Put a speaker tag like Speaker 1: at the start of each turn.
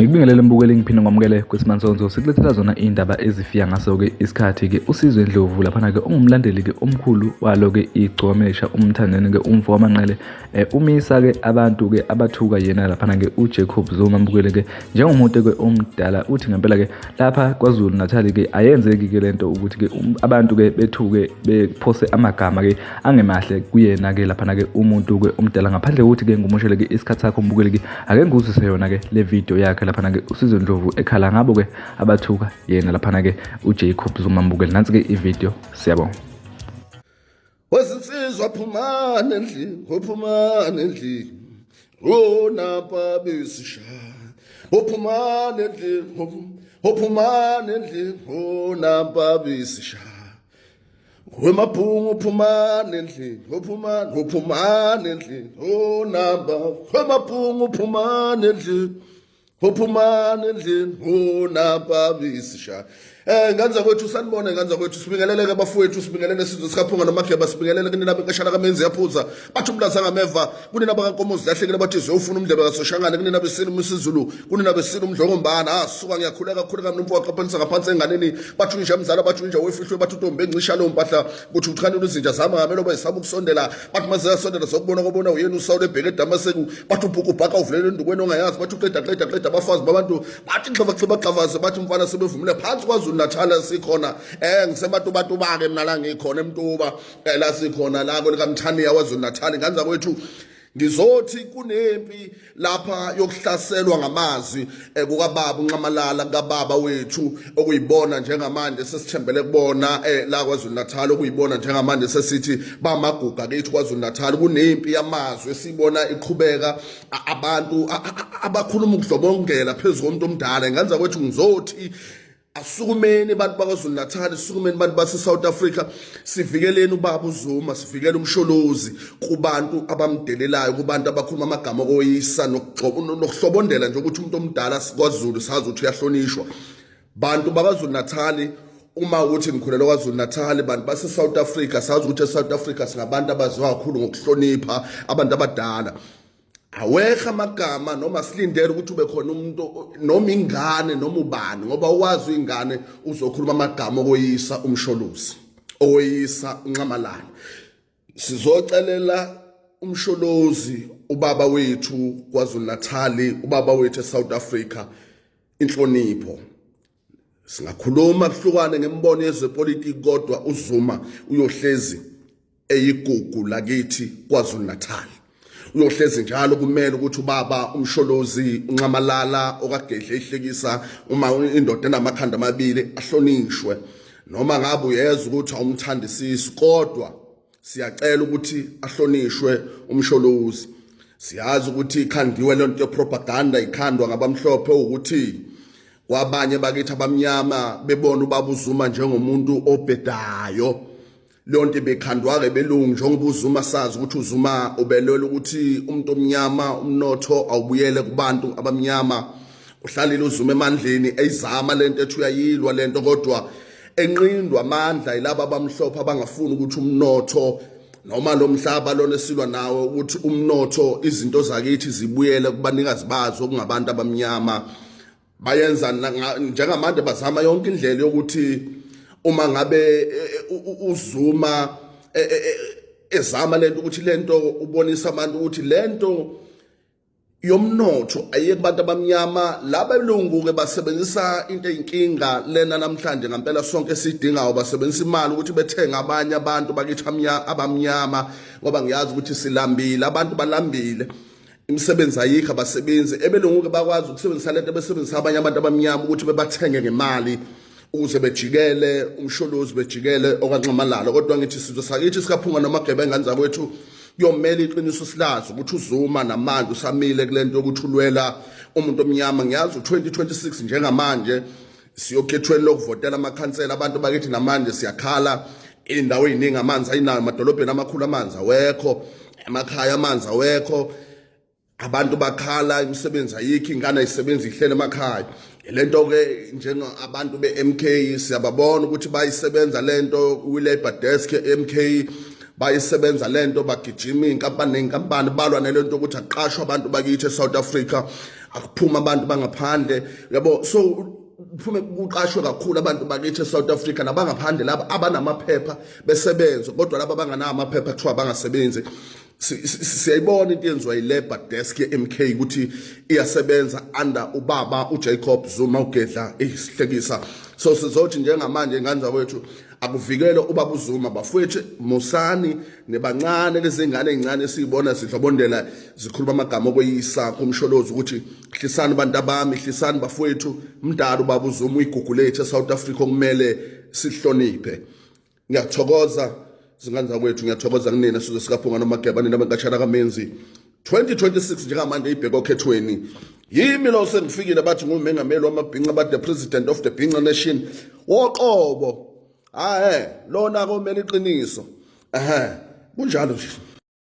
Speaker 1: Ngikubingelele mbukeli ngiphinde ngomukele kwesimanje sikulethela zona indaba ezifika ngaso-ke isikhathi-ke uSizwe Ndlovu laphana-ke ongumlandeli-ke omkhulu walo-ke igcomesha umthandeni-ke umfo wamanqele umisa-ke abantu-ke abathuka yena laphana-ke uJacob Zuma mbukele-ke njengomuntu-ke omdala uthi ngempela-ke lapha KwaZulu Natal-ke ayenzeki-ke lento ukuthi-ke abantu-ke bethuke bephose amagama-ke angemahle kuyena-ke laphana-ke umuntu-ke omdala ngaphandle kokuthi-ke ngumushele-ke isikhathi sakho mbukele-ke ake ngikuzwise yona-ke le video yakhe laphana-ke uSizwe Ndlovu ekhala ngabo-ke abathuka yena laphana-ke uJacob Zuma mbukele nansi-ke ivideo siyabonga.
Speaker 2: Wesinsizwa phumana endlini uphumana endlini onapa besisha uphumana endlini uphumana endlini onapa besisha wemabhungu uphumana endlini uphumana endlini onapa wemabhungu uphumana endlini uphumana endlini onapa besisha. Nganza kwethu sanibona nganza kwethu sibingeleleke bafowethu sibingelele sizwe sikaphunga nomakheba sibingelele kunina benkashana kamenzi yaphuza bathi umlaza ngameva kunina bakankomozi lahlekile bathi zofuna umdlebe kasoshangane kunina besini umsizulu kunina besini umdlokombana asuka ngiyakhuleka khuleka nomfo waqaphelisa ngaphansi enganeni bathi unja mzala bathi unja wefihlwe bathi uNtombi encisha lo mpahla kuthi uthanile izinja zama ngamelo bayisaba ukusondela bathi maze yasondela zokubona kobona uyena uSawule ebheke eDamaseko bathi ubhuku ubhaka uvulele endukweni ongayazi bathi uqeda abafazi babantu bathi xhaba bathi umfana sebevumile phansi kwaZulu Natal sikhona ngisebatubatuba-ke mina la ngikhona eMtuba la sikhona la kwelikamthaniya waZulu Natal nganza kwethu ngizothi kunempi lapha yokuhlaselwa ngamazwi kukababa uNcamalala kababa wethu okuyibona njengamanje sesithembele kubona la kwaZulu Natal okuyibona njengamanje sesithi bamaguga kethu kwaZulu Natal kunempi yamazwi esibona iqhubeka abantu abakhuluma ukudlobongela phezulu komuntu omdala nganza kwethu ngizothi asukumeni abantu bakwaZulu Natal sukumeni abantu base South Africa sivikeleni ubaba uZuma sivikele umsholozi kubantu abamdelelayo kubantu abakhuluma amagama koyisa nokuhlobondela nje ukuthi umuntu omdala kwaZulu sazi ukuthi uyahlonishwa bantu bakwaZulu Natal uma uthi ngikhulelwa kwaZulu Natal bantu base South Africa sazi ukuthi eSouth Africa singabantu abaziwa kakhulu ngokuhlonipha abantu abadala awekha amagama noma silindele ukuthi ube khona umuntu noma ingane noma ubani ngoba uwazi ingane uzokhuluma amagama okoyisa umsholozi oyisa uNcamalala sizocelela umsholozi ubaba wethu kwaZulu Natal ubaba wethu eSouth Africa inhlonipho singakhuluma kuhlukane ngembono yezepolitiki kodwa uZuma uyohlezi eyigugu lakithi kwaZulu Natal uyohlezi njalo kumele ukuthi ubaba umsholozi uNcamalala okagedle ihlekisa uma indoda enamakhanda amabili ahlonishwe noma ngabe uyeza ukuthi awumthandisisi kodwa siyacela ukuthi ahlonishwe umsholozi siyazi ukuthi ikhandiwe lento propaganda ikhandwa ngabamhlophe ukuthi kwabanye bakithi abamnyama bebona ubaba uZuma njengomuntu obhedayo lonke bekhandwa-ke belungu njengoba uZuma sazi ukuthi uZuma ubelela ukuthi umuntu omnyama umnotho awubuyele kubantu abamnyama uhlalile uZuma emandleni eyizama lento ethi uyayilwa lento kodwa enqindwa amandla yilaba abamhlophe abangafuni ukuthi umnotho noma lo mhlaba lona esilwa nawo ukuthi umnotho izinto zakithi zibuyele kubanikazi bazo kungabantu abamnyama bayenza njengamanje bazama yonke indlela yokuthi uma ngabe uZuma ezama lento ukuthi lento ubonisa abantu ukuthi lento yomnotho ayeke kubantu abamnyama laba belungu-ke basebenzisa into eyinkinga lena namhlanje ngempela sonke sidingayo basebenzisa imali ukuthi bethenge abanye abantu bakithi abamnyama ngoba ngiyazi ukuthi silambile abantu balambile imisebenzi ayikho abasebenzi ebelungu-ke bakwazi ukusebenzisa lento besebenzisa abanye abantu abamnyama ukuthi bebathenge ngemali ukuze bejikele umsholozi bejikele okwaNcamalala kodwa ngithi sizwe sakithi sikaphunga nomakheba enganza kwethu kuyomela iqiniso silazi ukuthi uZuma namanje usamile kulento yokuthi ulwela umuntu omnyama ngiyazi u2026 njengamanje siyokhethweni lokuvotela amakhansela abantu bakithi namanje siyakhala indawo eziningi amanzi ayinayo emadolobheni amakhulu amanzi awekho emakhaya amanzi awekho abantu bakhala imisebenzi ayikho, ingane ayisebenzi ihlele emakhaya. Lento ke njenga abantu be-MK siyababona ukuthi bayisebenza lento kwi-labor desk e-MK, bayisebenza lento bagijima iy'nkampani ney'nkampani, balwa nalento ukuthi aqashwe abantu bakithi e-South Africa, akuphuma abantu bangaphandle, yabo. So kuphume kuqashwe kakhulu abantu bakithi e-South Africa nabangaphandle laba abanamaphepha besebenza, kodwa laba abanganawo amaphepha kuthiwa bangasebenzi. Siyayibona into yenziwa yi-labor desk ye-MK ukuthi iyasebenza under ubaba uJacob Zuma uGedla isihlekisa. So sizothi njengamanje ingane zakwethu akuvikele ubaba uZuma, bafowethu musani nebancane lezi ngane ezincane esizibona sidlobondela zikhuluma amagama okweyisa kumsholozi ukuthi hlisani bantu abami, hlisani bafowethu, mdala ubaba uZuma uyigugu lethu eSouth Africa okumele sihloniphe. Ngiyathokoza zingane zakwethu, ngiyathokoza kunina sizwe sikaphunga noMageba nina benkatshana kaMenzi. 2026 njengamanje ibheka okhethweni. Yimi lo sengifikile bathi ngumengameli wamabhinqa ba the president of the Bhinqa Nation. Woqobo. Lona komele iqiniso. Kunjalo nje.